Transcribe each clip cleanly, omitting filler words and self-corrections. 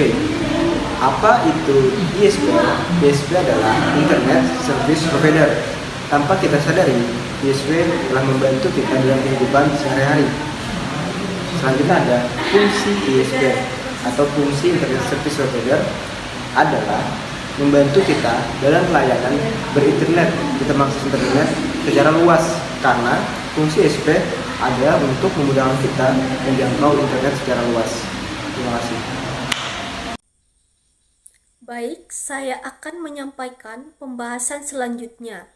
ISP. Apa itu ISP? ISP adalah Internet Service Provider. Tanpa kita sadari, ISP telah membantu kita dalam kehidupan sehari-hari. Selanjutnya ada fungsi ISP atau fungsi Internet Service Provider adalah membantu kita dalam pelayanan berinternet. Kita mengakses internet secara luas karena fungsi ISP ada untuk memudahkan kita menjangkau internet secara luas. Terima kasih. Baik, saya akan menyampaikan pembahasan selanjutnya.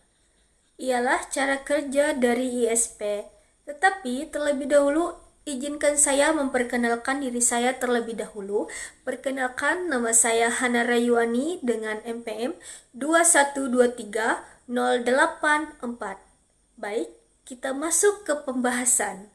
Ialah cara kerja dari ISP. Tetapi terlebih dahulu izinkan saya memperkenalkan diri saya terlebih dahulu. Perkenalkan, nama saya Hana Rayuani dengan NPM 2123084. Baik, kita masuk ke pembahasan.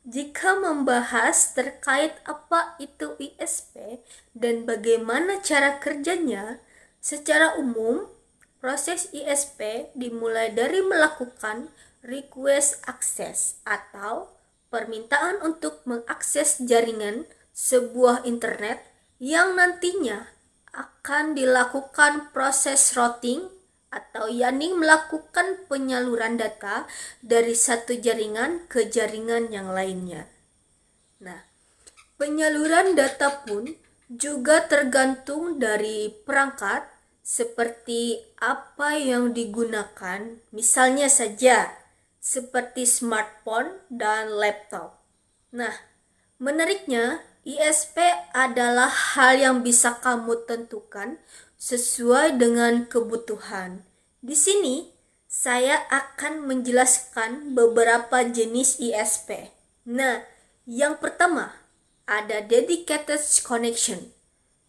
Jika membahas terkait apa itu ISP dan bagaimana cara kerjanya, secara umum proses ISP dimulai dari melakukan request access atau permintaan untuk mengakses jaringan sebuah internet yang nantinya akan dilakukan proses routing atau yakni melakukan penyaluran data dari satu jaringan ke jaringan yang lainnya. Nah, penyaluran data pun juga tergantung dari perangkat seperti apa yang digunakan, misalnya saja seperti smartphone dan laptop. Nah, menariknya ISP adalah hal yang bisa kamu tentukan sesuai dengan kebutuhan. Di sini saya akan menjelaskan beberapa jenis ISP. Nah, yang pertama ada dedicated connection.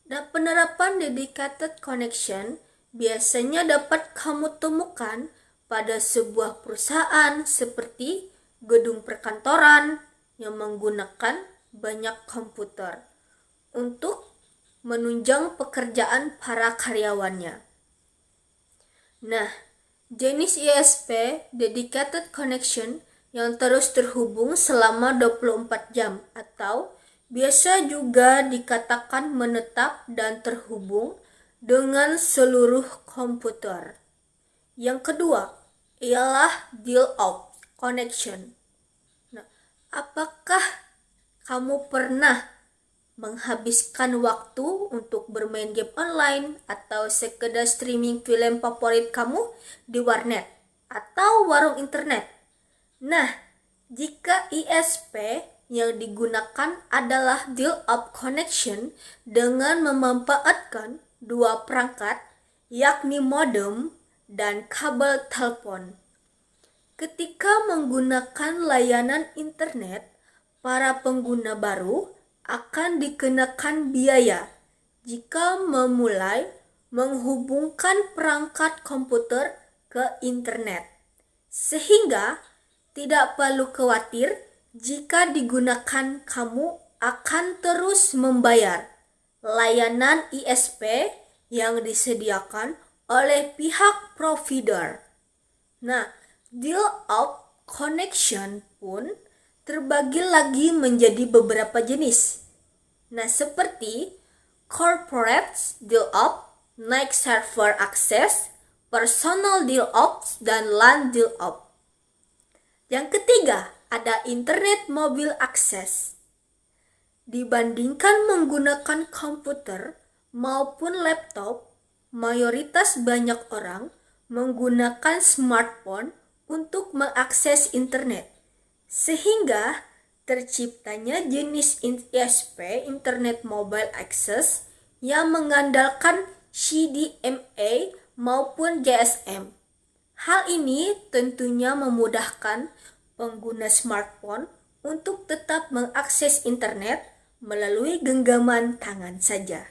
Nah, penerapan dedicated connection biasanya dapat kamu temukan pada sebuah perusahaan seperti gedung perkantoran yang menggunakan banyak komputer untuk menunjang pekerjaan para karyawannya. Nah, jenis ISP dedicated connection yang terus terhubung selama 24 jam atau biasa juga dikatakan menetap dan terhubung dengan seluruh komputer. Yang kedua ialah dial-up connection. Nah, apakah kamu pernah menghabiskan waktu untuk bermain game online atau sekedar streaming film favorit kamu di warnet atau warung internet? Nah, jika ISP yang digunakan adalah dial-up connection dengan memanfaatkan dua perangkat, yakni modem dan kabel telepon. Ketika menggunakan layanan internet, para pengguna baru akan dikenakan biaya jika memulai menghubungkan perangkat komputer ke internet. Sehingga tidak perlu khawatir jika digunakan, kamu akan terus membayar layanan ISP yang disediakan oleh pihak provider. Nah, dial-up connection pun terbagi lagi menjadi beberapa jenis. Nah, seperti corporate dial-up, night server access, personal dial-up, dan LAN dial-up. Yang ketiga, ada internet mobile access. Dibandingkan menggunakan komputer maupun laptop, mayoritas banyak orang menggunakan smartphone untuk mengakses internet. Sehingga terciptanya jenis ISP, Internet Mobile Access, yang mengandalkan CDMA maupun GSM. Hal ini tentunya memudahkan pengguna smartphone untuk tetap mengakses internet melalui genggaman tangan saja.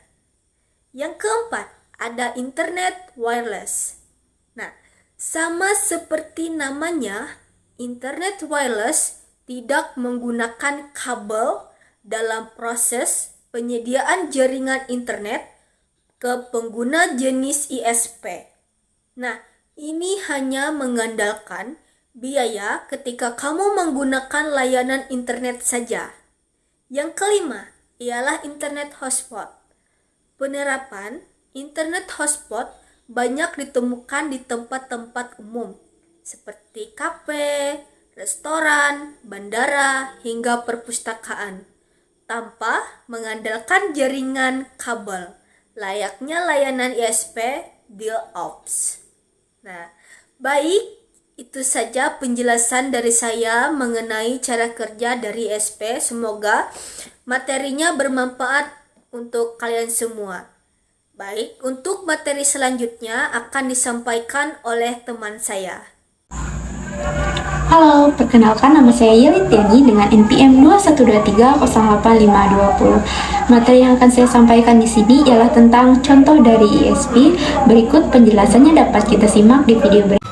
Yang keempat, ada internet wireless. Nah, sama seperti namanya, internet wireless tidak menggunakan kabel dalam proses penyediaan jaringan internet ke pengguna jenis ISP. Nah, ini hanya mengandalkan biaya ketika kamu menggunakan layanan internet saja. Yang kelima ialah internet hotspot. Penerapan internet hotspot banyak ditemukan di tempat-tempat umum seperti kafe, restoran, bandara, hingga perpustakaan tanpa mengandalkan jaringan kabel, layaknya layanan ISP dial-ups. Nah, baik, itu saja penjelasan dari saya mengenai cara kerja dari ISP. Semoga materinya bermanfaat untuk kalian semua. Baik, untuk materi selanjutnya akan disampaikan oleh teman saya. Halo, perkenalkan nama saya Yelitiani dengan NPM 212308520. Materi yang akan saya sampaikan di sini ialah tentang contoh dari ISP. Berikut penjelasannya dapat kita simak di video berikut.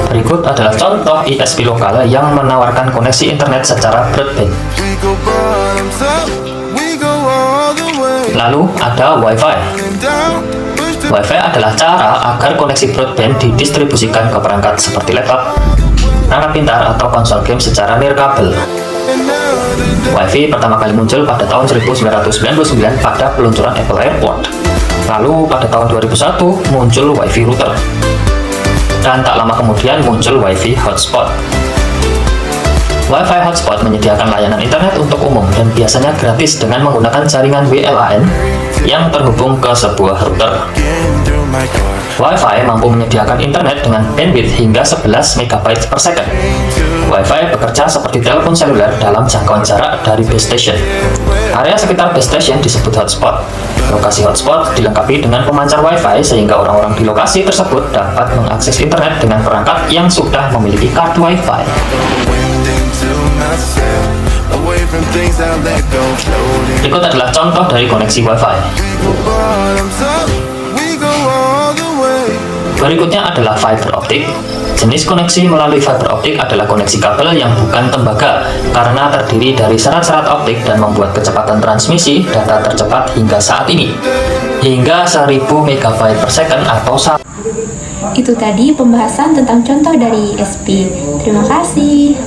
Berikut adalah contoh ISP lokal yang menawarkan koneksi internet secara broadband. Lalu ada Wi-Fi. Wi-Fi adalah cara agar koneksi broadband didistribusikan ke perangkat seperti laptop, perangkat pintar, atau konsol game secara nirkabel. Wi-Fi pertama kali muncul pada tahun 1999 pada peluncuran Apple Airport. Lalu pada tahun 2001 muncul Wi-Fi router. Dan tak lama kemudian muncul Wi-Fi hotspot. Wi-Fi hotspot menyediakan layanan internet untuk umum dan biasanya gratis dengan menggunakan jaringan WLAN yang terhubung ke sebuah router. Wi-Fi mampu menyediakan internet dengan bandwidth hingga 11 MB per second. Wi-Fi bekerja seperti telepon seluler dalam jangkauan jarak dari base station. Area sekitar base station disebut hotspot. Lokasi hotspot dilengkapi dengan pemancar Wi-Fi sehingga orang-orang di lokasi tersebut dapat mengakses internet dengan perangkat yang sudah memiliki kartu Wi-Fi. Berikut adalah contoh dari koneksi Wi-Fi. Berikutnya adalah fiber optik. Jenis koneksi melalui fiber optik adalah koneksi kabel yang bukan tembaga karena terdiri dari serat-serat optik dan membuat kecepatan transmisi data tercepat hingga saat ini hingga 1000 MB per second atau Itu tadi pembahasan tentang contoh dari ISP. Terima kasih.